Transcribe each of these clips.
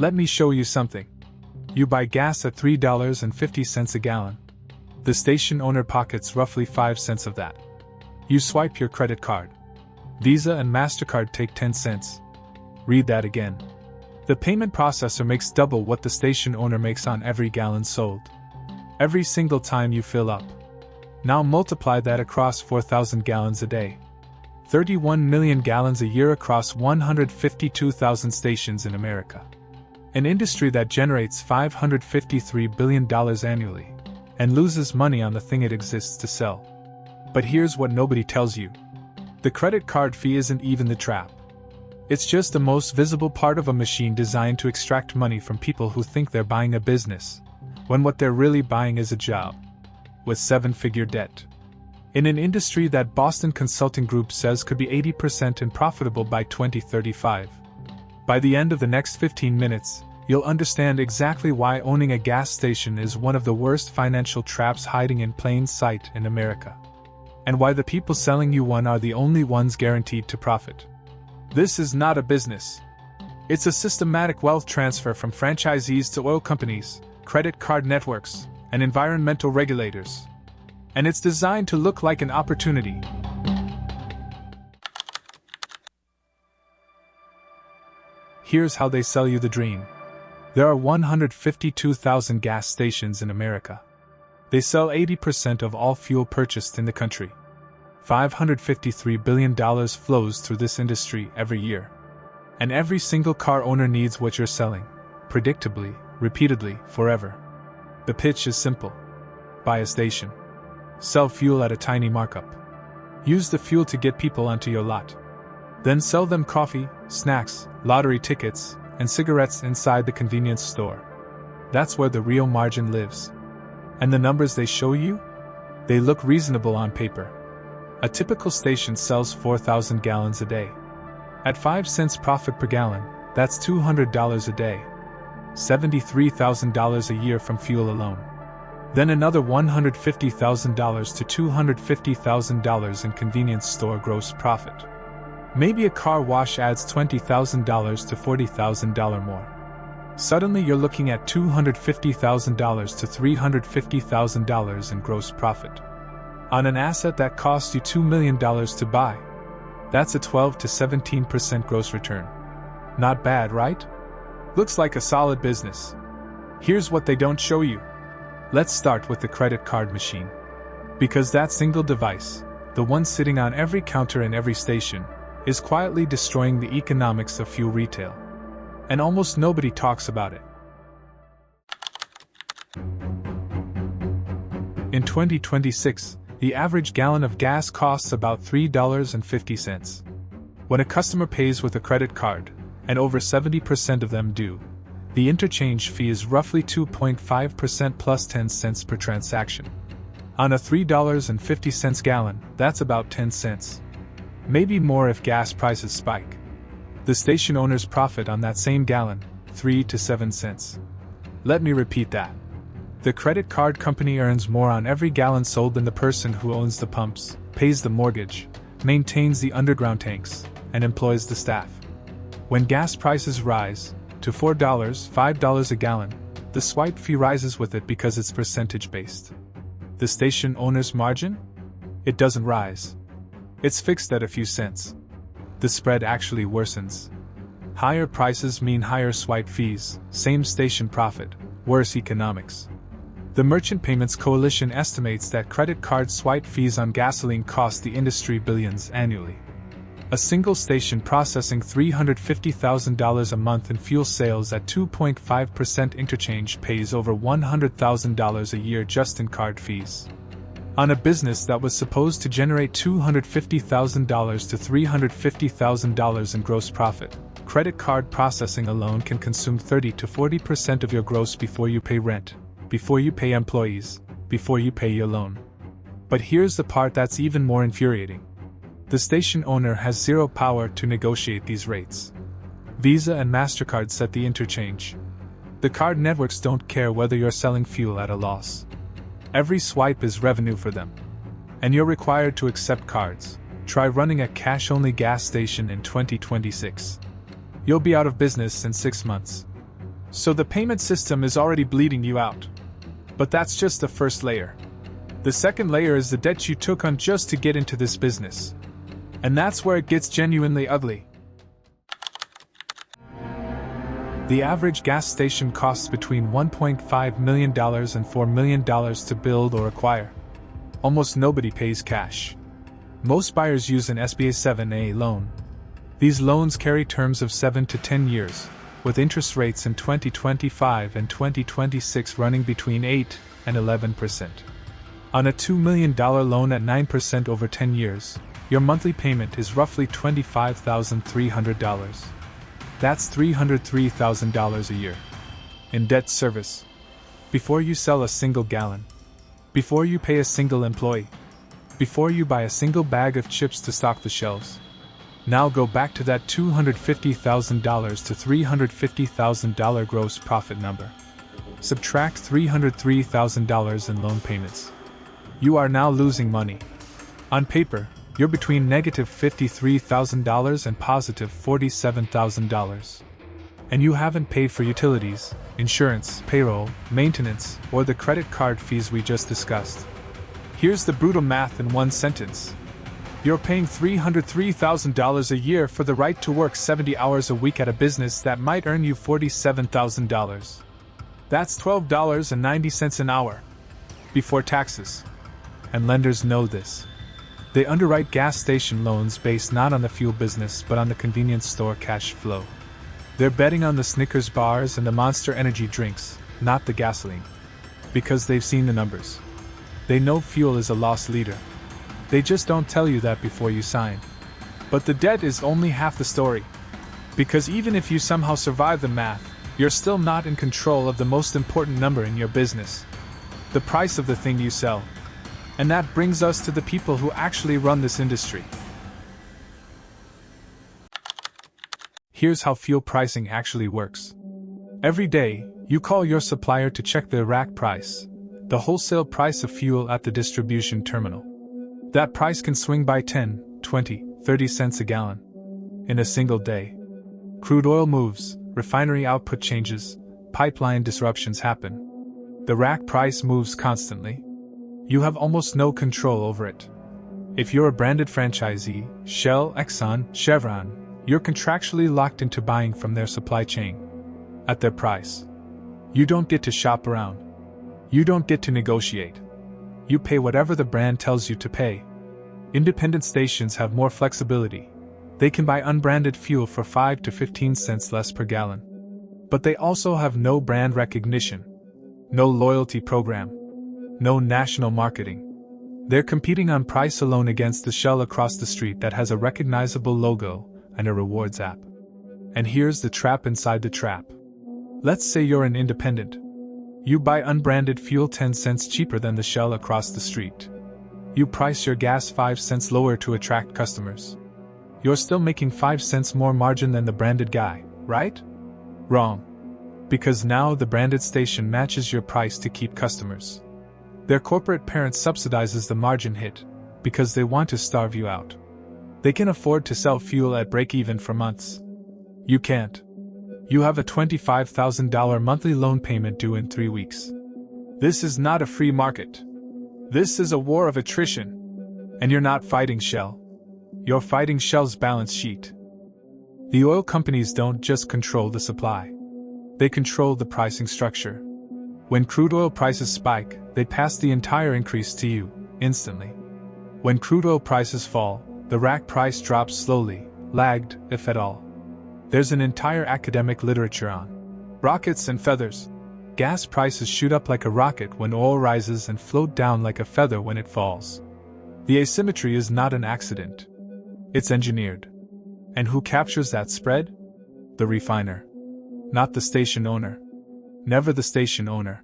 Let me show you something. You buy gas at $3.50 a gallon. The station owner pockets roughly 5 cents of that. You swipe your credit card. Visa and MasterCard take 10 cents. Read that again. The payment processor makes double what the station owner makes on every gallon sold. Every single time you fill up. Now multiply that across 4,000 gallons a day. 31 million gallons a year across 152,000 stations in America. An industry that generates $553 billion annually, and loses money on the thing it exists to sell. But here's what nobody tells you. The credit card fee isn't even the trap. It's just the most visible part of a machine designed to extract money from people who think they're buying a business, when what they're really buying is a job. With 7-figure debt. In an industry that Boston Consulting Group says could be 80% unprofitable by 2035. By the end of the next 15 minutes, you'll understand exactly why owning a gas station is one of the worst financial traps hiding in plain sight in America. And why the people selling you one are the only ones guaranteed to profit. This is not a business. It's a systematic wealth transfer from franchisees to oil companies, credit card networks, and environmental regulators. And it's designed to look like an opportunity. Here's how they sell you the dream. There are 152,000 gas stations in America. They sell 80% of all fuel purchased in the country. $553 billion flows through this industry every year. And every single car owner needs what you're selling, predictably, repeatedly, forever. The pitch is simple. Buy a station. Sell fuel at a tiny markup. Use the fuel to get people onto your lot. Then sell them coffee, snacks, lottery tickets, and cigarettes inside the convenience store. That's where the real margin lives. And the numbers they show you? They look reasonable on paper. A typical station sells 4,000 gallons a day. At 5 cents profit per gallon, that's $200 a day. $73,000 a year from fuel alone. Then another $150,000 to $250,000 in convenience store gross profit. Maybe a car wash adds $20,000 to $40,000 more. Suddenly you're looking at $250,000 to $350,000 in gross profit. On an asset that cost you $2 million to buy. That's a 12 to 17% gross return. Not bad, right? Looks like a solid business. Here's what they don't show you. Let's start with the credit card machine. Because that single device, the one sitting on every counter in every station, is quietly destroying the economics of fuel retail. And almost nobody talks about it. In 2026, the average gallon of gas costs about $3.50. When a customer pays with a credit card, and over 70% of them do, the interchange fee is roughly 2.5% plus 10 cents per transaction. On a $3.50 gallon, that's about 10 cents. Maybe more if gas prices spike. The station owners profit on that same gallon, 3 to 7 cents. Let me repeat that. The credit card company earns more on every gallon sold than the person who owns the pumps, pays the mortgage, maintains the underground tanks, and employs the staff. When gas prices rise to $4, $5 a gallon, the swipe fee rises with it because it's percentage-based. The station owner's margin? It doesn't rise. It's fixed at a few cents. The spread actually worsens. Higher prices mean higher swipe fees, same station profit, worse economics. The Merchant Payments Coalition estimates that credit card swipe fees on gasoline cost the industry billions annually. A single station processing $350,000 a month in fuel sales at 2.5% interchange pays over $100,000 a year just in card fees. On a business that was supposed to generate $250,000 to $350,000 in gross profit, credit card processing alone can consume 30 to 40% of your gross before you pay rent, before you pay employees, before you pay your loan. But here's the part that's even more infuriating. The station owner has zero power to negotiate these rates. Visa and MasterCard set the interchange. The card networks don't care whether you're selling fuel at a loss. Every swipe is revenue for them. And you're required to accept cards. Try running a cash-only gas station in 2026. You'll be out of business in 6 months. So the payment system is already bleeding you out. But that's just the first layer. The second layer is the debt you took on just to get into this business. And that's where it gets genuinely ugly. The average gas station costs between $1.5 million and $4 million to build or acquire. Almost nobody pays cash. Most buyers use an SBA 7A loan. These loans carry terms of 7 to 10 years, with interest rates in 2025 and 2026 running between 8 and 11%. On a $2 million loan at 9% over 10 years, your monthly payment is roughly $25,300. That's $303,000 a year. In debt service. Before you sell a single gallon. Before you pay a single employee. Before you buy a single bag of chips to stock the shelves. Now go back to that $250,000 to $350,000 gross profit number. Subtract $303,000 in loan payments. You are now losing money. On paper, you're between negative $53,000 and positive $47,000. And you haven't paid for utilities, insurance, payroll, maintenance, or the credit card fees we just discussed. Here's the brutal math in one sentence. You're paying $303,000 a year for the right to work 70 hours a week at a business that might earn you $47,000. That's $12.90 an hour. Before taxes. And lenders know this. They underwrite gas station loans based not on the fuel business but on the convenience store cash flow. They're betting on the Snickers bars and the Monster Energy drinks, not the gasoline. Because they've seen the numbers. They know fuel is a loss leader. They just don't tell you that before you sign. But the debt is only half the story. Because even if you somehow survive the math, you're still not in control of the most important number in your business. The price of the thing you sell. And that brings us to the people who actually run this industry. Here's how fuel pricing actually works. Every day, you call your supplier to check the rack price, the wholesale price of fuel at the distribution terminal. That price can swing by 10, 20, 30 cents a gallon. In a single day. Crude oil moves, refinery output changes, pipeline disruptions happen. The rack price moves constantly. You have almost no control over it. If you're a branded franchisee, Shell, Exxon, Chevron, you're contractually locked into buying from their supply chain. At their price. You don't get to shop around. You don't get to negotiate. You pay whatever the brand tells you to pay. Independent stations have more flexibility. They can buy unbranded fuel for 5 to 15 cents less per gallon. But they also have no brand recognition. No loyalty program. No national marketing. They're competing on price alone against the Shell across the street that has a recognizable logo and a rewards app. And here's the trap inside the trap. Let's say you're an independent. You buy unbranded fuel 10 cents cheaper than the Shell across the street. You price your gas 5 cents lower to attract customers. You're still making 5 cents more margin than the branded guy, right? Wrong. Because now the branded station matches your price to keep customers. Their corporate parent subsidizes the margin hit, because they want to starve you out. They can afford to sell fuel at break-even for months. You can't. You have a $25,000 monthly loan payment due in 3 weeks. This is not a free market. This is a war of attrition. And you're not fighting Shell. You're fighting Shell's balance sheet. The oil companies don't just control the supply. They control the pricing structure. When crude oil prices spike, they pass the entire increase to you, instantly. When crude oil prices fall, the rack price drops slowly, lagged, if at all. There's an entire academic literature on rockets and feathers. Gas prices shoot up like a rocket when oil rises and float down like a feather when it falls. The asymmetry is not an accident. It's engineered. And who captures that spread? The refiner. Not the station owner. Never the station owner.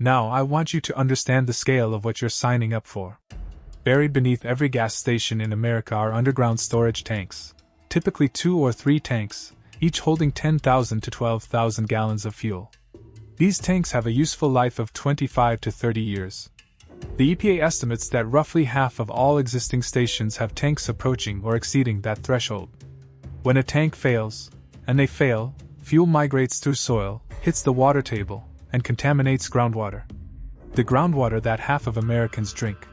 Now I want you to understand the scale of what you're signing up for. Buried beneath every gas station in America are underground storage tanks, typically 2 or 3 tanks, each holding 10,000 to 12,000 gallons of fuel. These tanks have a useful life of 25 to 30 years. The EPA estimates that roughly half of all existing stations have tanks approaching or exceeding that threshold. When a tank fails, and they fail, fuel migrates through soil, hits the water table, and contaminates groundwater. The groundwater that half of Americans drink.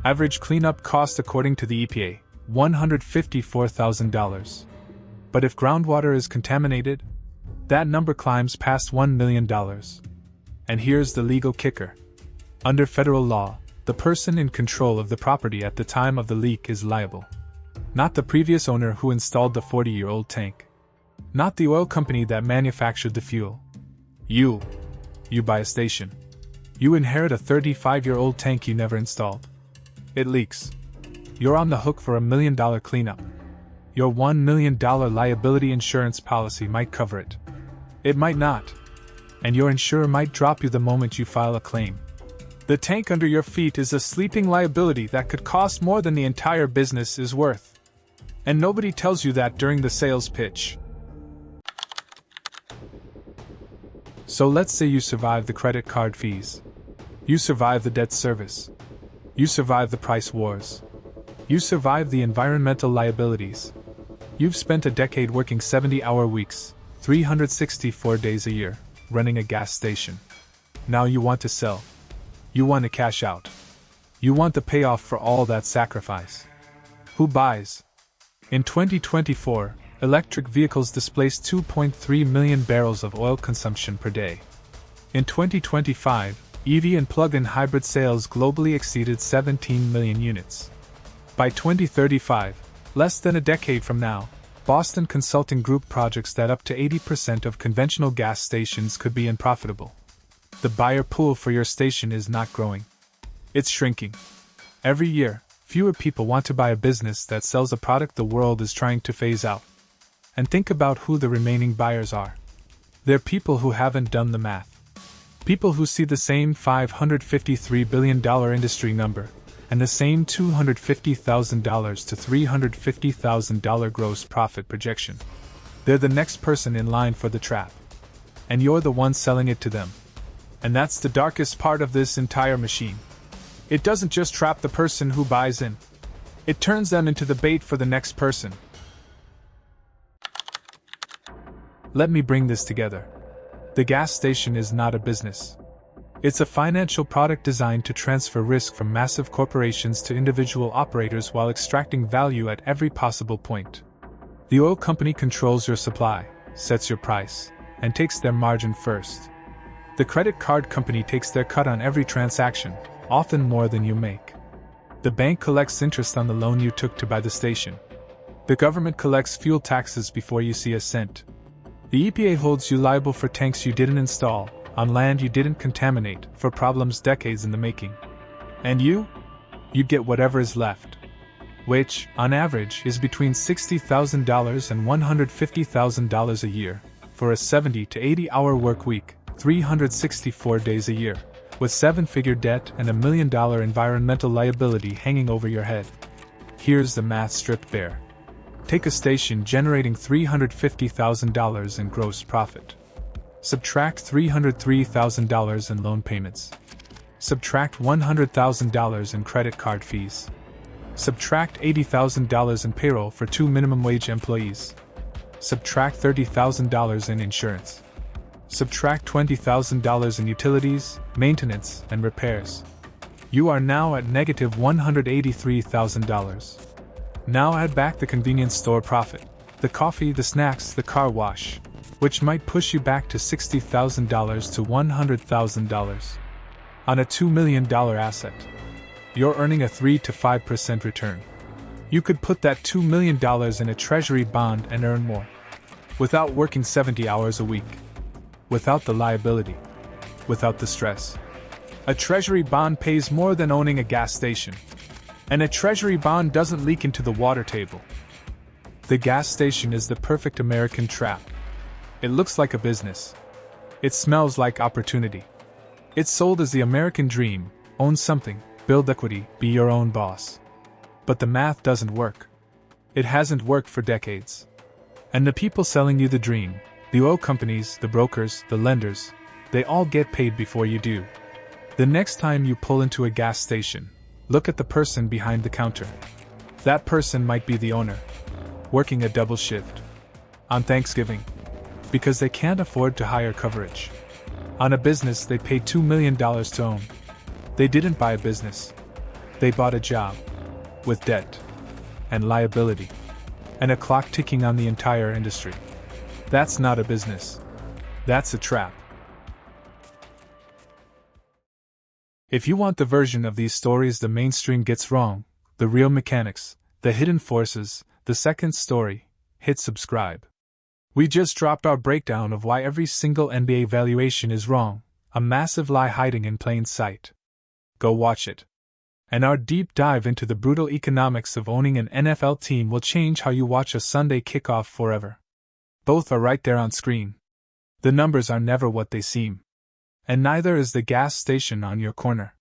Average cleanup cost according to the EPA, $154,000. But if groundwater is contaminated, that number climbs past $1 million. And here's the legal kicker. Under federal law, the person in control of the property at the time of the leak is liable. Not the previous owner who installed the 40-year-old tank. Not the oil company that manufactured the fuel. You buy a station. You inherit a 35-year-old tank you never installed. It leaks. You're on the hook for $1 million cleanup. Your $1 million liability insurance policy might cover it. It might not. And your insurer might drop you the moment you file a claim. The tank under your feet is a sleeping liability that could cost more than the entire business is worth. And nobody tells you that during the sales pitch. So let's say you survive the credit card fees. You survive the debt service. You survive the price wars. You survive the environmental liabilities. You've spent a decade working 70-hour weeks, 364 days a year, running a gas station. Now you want to sell. You want to cash out. You want the payoff for all that sacrifice. Who buys? In 2024, electric vehicles displaced 2.3 million barrels of oil consumption per day. In 2025, EV and plug-in hybrid sales globally exceeded 17 million units. By 2035, less than a decade from now, Boston Consulting Group projects that up to 80% of conventional gas stations could be unprofitable. The buyer pool for your station is not growing. It's shrinking. Every year, fewer people want to buy a business that sells a product the world is trying to phase out. And think about who the remaining buyers are. They're people who haven't done the math. People who see the same $553 billion industry number, and the same $250,000 to $350,000 gross profit projection. They're the next person in line for the trap. And you're the one selling it to them. And that's the darkest part of this entire machine. It doesn't just trap the person who buys in. It turns them into the bait for the next person. Let me bring this together. The gas station is not a business. It's a financial product designed to transfer risk from massive corporations to individual operators while extracting value at every possible point. The oil company controls your supply, sets your price, and takes their margin first. The credit card company takes their cut on every transaction, often more than you make. The bank collects interest on the loan you took to buy the station. The government collects fuel taxes before you see a cent. The EPA holds you liable for tanks you didn't install, on land you didn't contaminate, for problems decades in the making. And you get whatever is left. Which, on average, is between $60,000 and $150,000 a year, for a 70 to 80-hour work week, 364 days a year, with 7-figure debt and $1 million environmental liability hanging over your head. Here's the math stripped bare. Take a station generating $350,000 in gross profit. Subtract $303,000 in loan payments. Subtract $100,000 in credit card fees. Subtract $80,000 in payroll for 2 minimum wage employees. Subtract $30,000 in insurance. Subtract $20,000 in utilities, maintenance, and repairs. You are now at negative $183,000. Now add back the convenience store profit, the coffee, the snacks, the car wash, which might push you back to $60,000 to $100,000. On a $2 million asset, you're earning a 3 to 5% return. You could put that $2 million in a treasury bond and earn more. Without working 70 hours a week. Without the liability. Without the stress. A treasury bond pays more than owning a gas station. And a treasury bond doesn't leak into the water table. The gas station is the perfect American trap. It looks like a business. It smells like opportunity. It's sold as the American dream: own something, build equity, be your own boss. But the math doesn't work. It hasn't worked for decades. And the people selling you the dream, the oil companies, the brokers, the lenders, they all get paid before you do. The next time you pull into a gas station, look at the person behind the counter. That person might be the owner, working a double shift. On Thanksgiving. Because they can't afford to hire coverage. On a business they paid $2 million to own. They didn't buy a business. They bought a job. With debt. And liability. And a clock ticking on the entire industry. That's not a business. That's a trap. If you want the version of these stories the mainstream gets wrong, the real mechanics, the hidden forces, the second story, hit subscribe. We just dropped our breakdown of why every single NBA valuation is wrong, a massive lie hiding in plain sight. Go watch it. And our deep dive into the brutal economics of owning an NFL team will change how you watch a Sunday kickoff forever. Both are right there on screen. The numbers are never what they seem. And neither is the gas station on your corner.